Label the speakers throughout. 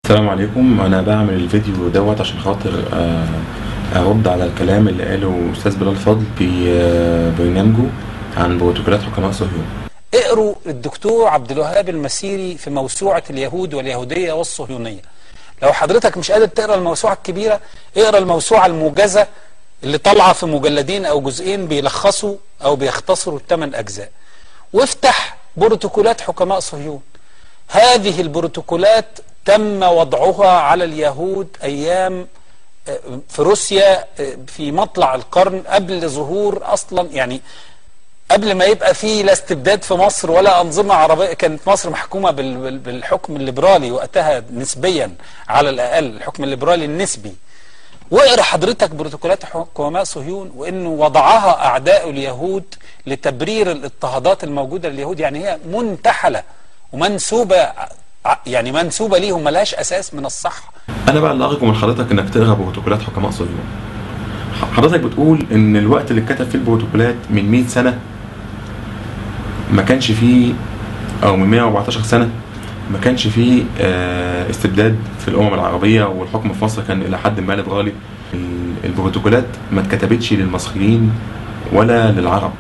Speaker 1: السلام عليكم. انا بعمل الفيديو دوت عشان خاطر ارد على الكلام اللي قاله استاذ بلال فضل في برنامجه عن بروتوكولات حكماء صهيون.
Speaker 2: اقروا الدكتور عبد الوهاب المسيري في موسوعة اليهود واليهودية والصهيونية. لو حضرتك مش قادر تقرا الموسوعة الكبيرة، اقرا الموسوعة الموجزة اللي طالعة في مجلدين او جزئين بيلخصوا او بيختصروا ال8 اجزاء، وافتح بروتوكولات حكماء صهيون. هذه البروتوكولات تم وضعها على اليهود ايام في روسيا في مطلع القرن، قبل ظهور اصلا، يعني قبل ما يبقى في لا استبداد في مصر ولا أنظمة عربية. كانت مصر محكومة بالحكم الليبرالي وقتها نسبيا، على الأقل الحكم الليبرالي النسبي. واقرا حضرتك بروتوكولات حكماء صهيون، وانه وضعها اعداء اليهود لتبرير الاضطهادات الموجودة لليهود. يعني هي منتحلة ومنسوبة، يعني منسوبة ليهم، ملهاش اساس من الصح.
Speaker 1: انا بقى اللي ارجو من حضرتك انك تقرا بروتوكولات حكماء صهيون. حضرتك بتقول ان الوقت اللي اتكتب فيه البروتوكولات من 100 سنة ما كانش فيه، او من 114 سنة ما كانش فيه استبداد في الامم العربية، والحكم في مصر كان الى حد ما ليبرالي. البروتوكولات ما اتكتبتش للمصريين ولا للعرب.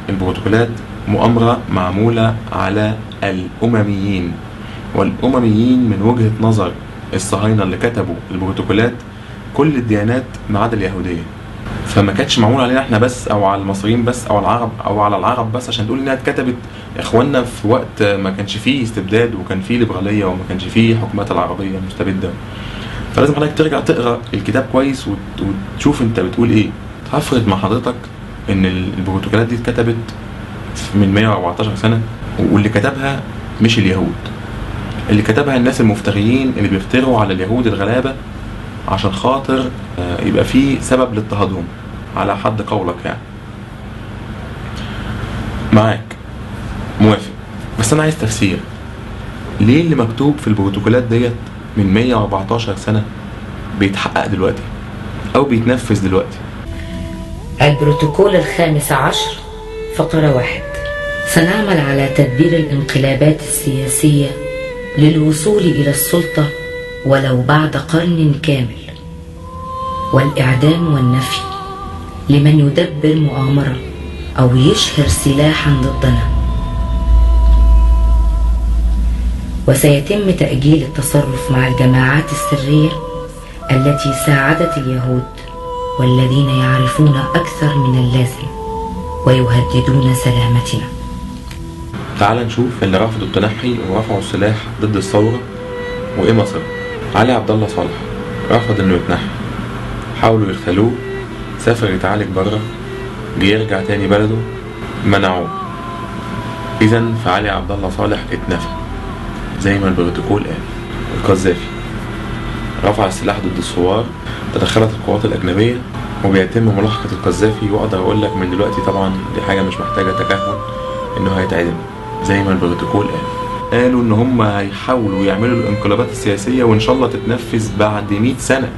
Speaker 1: البروتوكولات مؤامرة معمولة على الامميين، والامميين من وجهة نظر الصهاينة اللي كتبوا البروتوكولات كل الديانات ما عدا اليهودية. فما كانتش معمولة علينا احنا بس، او على المصريين بس، او العرب، او على العرب بس، عشان تقول انها اتكتبت يا اخوانا في وقت ما كانش فيه استبداد وكان فيه ليبرالية وما كانش فيه حكومات العربية مستبدة. فلازم حضرتك ترجع تقرا الكتاب كويس وتشوف انت بتقول ايه. هفرض مع حضرتك ان البروتوكولات دي اتكتبت من 114 سنة، واللي كتبها مش اليهود، اللي كتبها الناس المفتريين اللي بيفتروا على اليهود الغلابة عشان خاطر يبقى فيه سبب لاضطهادهم على حد قولك. يعني معاك، موافق، بس انا عايز تفسير ليه اللي مكتوب في البروتوكولات ديت من 114 سنة بيتحقق دلوقتي او بيتنفذ دلوقتي.
Speaker 3: البروتوكول 15 فقرة 1: سنعمل على تدبير الانقلابات السياسية للوصول إلى السلطة ولو بعد قرن كامل، والإعدام والنفي لمن يدبر مؤامرة أو يشهر سلاحا ضدنا. وسيتم تأجيل التصرف مع الجماعات السرية التي ساعدت اليهود والذين يعرفون أكثر من اللازم ويهددون سلامتنا.
Speaker 1: تعال نشوف اللي رفضوا التنحي ورفعوا السلاح ضد الثورة وإيه مصر. علي عبد الله صالح رفض إنه يتنحي، حاولوا يغتالوه، سافر يتعالج بره، جه يرجع تاني بلده، منعوه. إذا فعلي عبد الله صالح اتنفى زي ما البروتوكول قال. القذافي رفع السلاح ضد الثوار، تدخلت القوات الأجنبية وبيتم ملاحقة القذافي، وأقدر أقول لك من دلوقتي طبعا دي حاجة مش محتاجة تكهن إنه هيتعدم زي ما البروتوكول قال. قالوا إن هم هيحاولوا يعملوا الانقلابات السياسية وإن شاء الله تتنفذ بعد 100 سنة،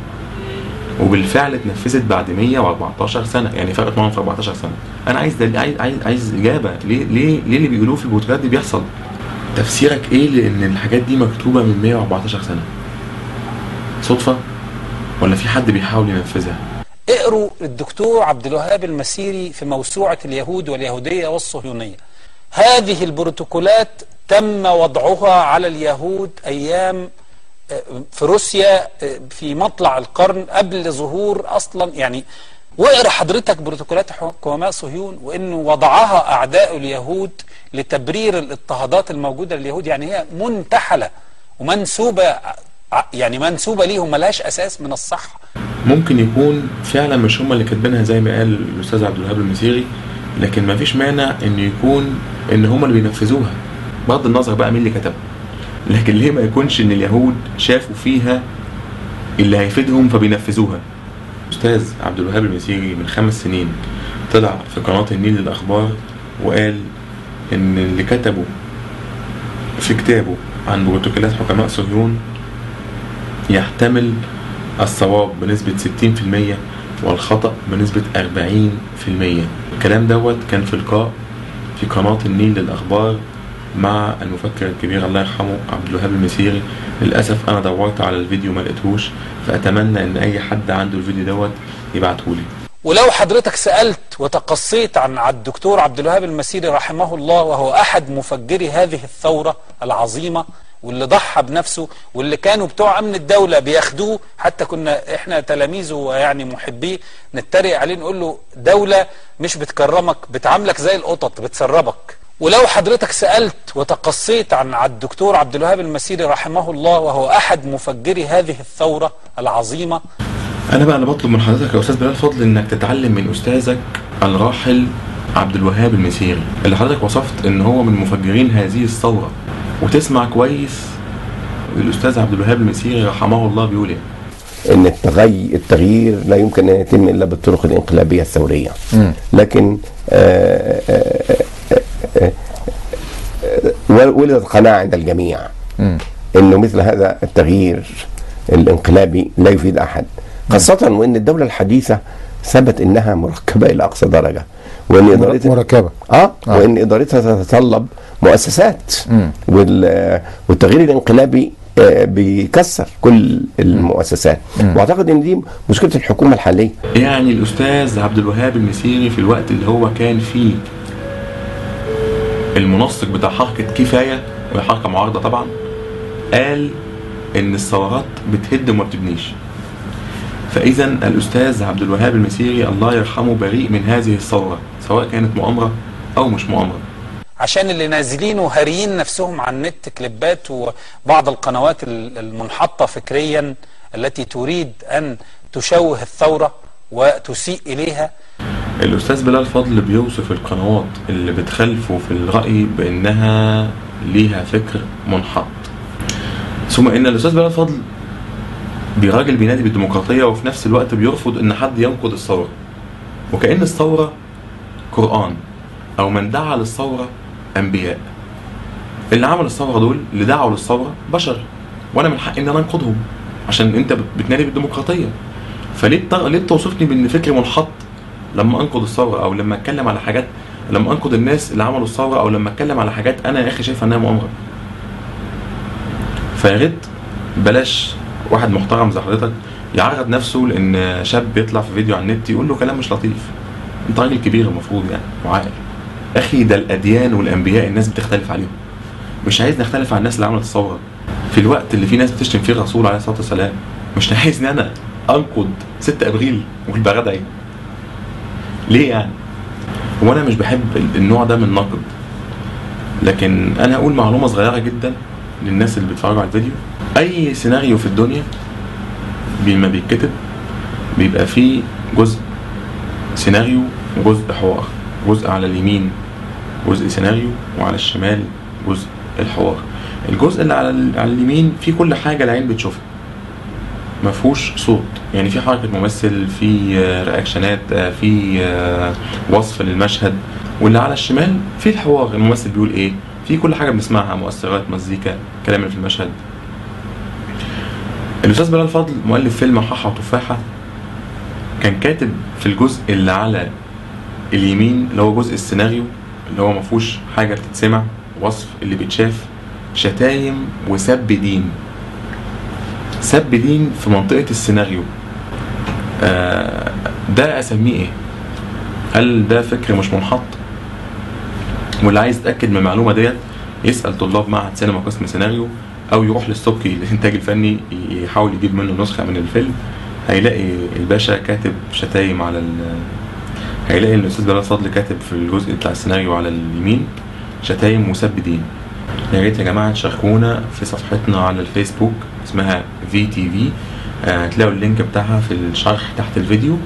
Speaker 1: وبالفعل اتنفذت بعد 114 سنة، يعني فرقت معاهم في 14 سنة. أنا عايز إجابة ليه اللي بيقولوه في البروتوكولات دي بيحصل؟ تفسيرك إيه لأن الحاجات دي مكتوبة من 114 سنة؟ صدفة ولا في حد بيحاول ينفذها؟
Speaker 2: اقروا الدكتور عبد الوهاب المسيري في موسوعة اليهود واليهودية والصهيونية. هذه البروتوكولات تم وضعها على اليهود ايام في روسيا في مطلع القرن، قبل ظهور اصلا، يعني واقرا حضرتك بروتوكولات حكماء صهيون، وانه وضعها اعداء اليهود لتبرير الاضطهادات الموجودة لليهود. يعني هي منتحلة ومنسوبة، يعني منسوبة ليهم، ملهاش اساس من الصح.
Speaker 1: ممكن يكون فعلا مش هم اللي كاتبينها زي ما قال الاستاذ عبد الوهاب المسيري، لكن ما فيش مانع انه يكون ان هم اللي بينفذوها، بغض النظر بقى مين اللي كتبها. لكن ليه ما يكونش ان اليهود شافوا فيها اللي هيفيدهم فبينفذوها؟ الاستاذ عبد الوهاب المسيري من 5 سنين طلع في قناة النيل للأخبار وقال ان اللي كتبوا في كتابه عن بروتوكولات حكماء صهيون يحتمل الصواب بنسبة 60% والخطأ بنسبة 40%. الكلام دوت كان في لقاء في قناة النيل للأخبار مع المفكر الكبير الله يرحمه عبد الوهاب المسيري. للاسف انا دورت على الفيديو ما لقيتهوش، فاتمنى ان اي حد عنده الفيديو دوت يبعتهولي.
Speaker 2: ولو حضرتك سألت وتقصيت عن الدكتور عبد الوهاب المسيري رحمه الله، وهو أحد مفجري هذه الثورة العظيمة، واللي ضحى بنفسه، واللي كانوا بتوع أمن الدولة بياخدوه، حتى كنا إحنا تلاميذه ويعني محبيه نتريق عليه نقول له دولة مش بتكرمك، بتعاملك زي القطط، بتسربك. ولو حضرتك سألت وتقصيت عن الدكتور عبد الوهاب المسيري رحمه الله، وهو أحد مفجري هذه الثورة العظيمة.
Speaker 1: انا بقى بطلب من حضرتك يا استاذ بلال فضل انك تتعلم من استاذك الراحل عبد الوهاب المسيري، اللي حضرتك وصفت ان هو من مفجرين هذه الثوره، وتسمع كويس الاستاذ عبد الوهاب المسيري رحمه الله بيقول ايه.
Speaker 4: ان التغيير لا يمكن ان يتم الا بالطرق الانقلابيه الثوريه. لكن ولدت قناعه عند الجميع انه مثل هذا التغيير الانقلابي لا يفيد احد، خاصة وان الدولة الحديثة ثبت انها مركبة الى اقصى درجة، وان ادارتها
Speaker 5: مركبة
Speaker 4: وان ادارتها تتطلب مؤسسات، والتغيير الانقلابي بيكسر كل المؤسسات. واعتقد ان دي مشكلة الحكومة الحالية.
Speaker 1: يعني الاستاذ عبد الوهاب المسيري في الوقت اللي هو كان فيه المنسق بتاع حركة كفاية، وهي حركة معارضة طبعا، قال ان الثورات بتهد وما بتبنيش. فاذا الاستاذ عبد الوهاب المسيري الله يرحمه بريء من هذه الثوره، سواء كانت مؤامره او مش مؤامره.
Speaker 2: عشان اللي نازلين وهاريين نفسهم على النت كليبات وبعض القنوات المنحطه فكريا التي تريد ان تشوه الثوره وتسيء اليها.
Speaker 1: الاستاذ بلال فضل بيوصف القنوات اللي بتخالفه في الراي بانها ليها فكر منحط، ثم ان الاستاذ بلال فضل راجل بينادي بالديمقراطيه، وفي نفس الوقت بيرفض ان حد ينقض الثوره، وكأن الثوره قرآن، او من دعا للثوره انبياء. اللي عمل الثوره دول اللي دعوا للثوره بشر، وانا من حقي ان انا انقضهم عشان انت بتنادي بالديمقراطيه. فليه توصفني بان فكري منحط لما انقض الثوره، او لما اتكلم على حاجات، لما انقض الناس اللي عملوا الثوره، او لما اتكلم على حاجات انا يا اخي شايفها انها مؤامره. فيا ريت بلاش واحد محترم زي حضرتك يعرض نفسه لان شاب بيطلع في فيديو على النت يقول له كلام مش لطيف. انت راجل كبير المفروض يعني وعاقل. اخي ده الاديان والانبياء الناس بتختلف عليهم. مش عايز نختلف على الناس اللي عملت الثوره في الوقت اللي فيه ناس بتشتم فيه الرسول عليه الصلاه والسلام. مش عايز ان انا انقض 6 ابريل والبغدادي. ليه يعني؟ وانا مش بحب النوع ده من النقد. لكن انا هقول معلومه صغيره جدا للناس اللي بيتفرجوا على الفيديو. اي سيناريو في الدنيا لما بيتكتب بيبقى فيه جزء سيناريو وجزء حوار، جزء على اليمين جزء سيناريو، وعلى الشمال جزء الحوار. الجزء اللي على اليمين فيه كل حاجه العين بتشوفها، مفهوش صوت، يعني في حركه ممثل، في رياكشنات، في وصف للمشهد. واللي على الشمال فيه الحوار، الممثل بيقول ايه، في كل حاجه بنسمعها، مؤثرات، مزيكا، كلام اللي في المشهد. الاستاذ بلال فضل مؤلف فيلم حاحة وتفاحة كان كاتب في الجزء اللي على اليمين اللي هو جزء السيناريو اللي هو مفهوش حاجه بتتسمع، وصف اللي بيتشاف، شتايم وسب دين. سب دين في منطقه السيناريو. ده اسميه ايه؟ هل ده فكر مش منحط؟ واللي عايز يتاكد من المعلومه ديت يسال طلاب معهد سينما قسم سيناريو، او يروح للسبكي للانتاج الفني يحاول يجيب منه نسخه من الفيلم. هيلاقي الباشا كاتب شتايم على هيلاقي الاستاذ بلال فضل كاتب في الجزء بتاع السيناريو على اليمين شتايم وسب دين. يا ريت يا جماعه تشاركونا في صفحتنا على الفيسبوك اسمها VTV. هتلاقوا اللينك بتاعها في الشرح تحت الفيديو.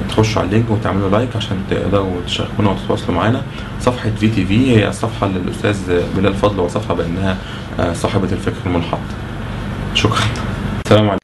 Speaker 1: تخشوا على اللينك وتعملوا لايك عشان تقدروا تشاركونا وتتواصلوا معانا. صفحة VTV هي الصفحة اللي الأستاذ بلال فضل وصفها بأنها صاحبة الفكر المنحط. شكرا. السلام عليكم.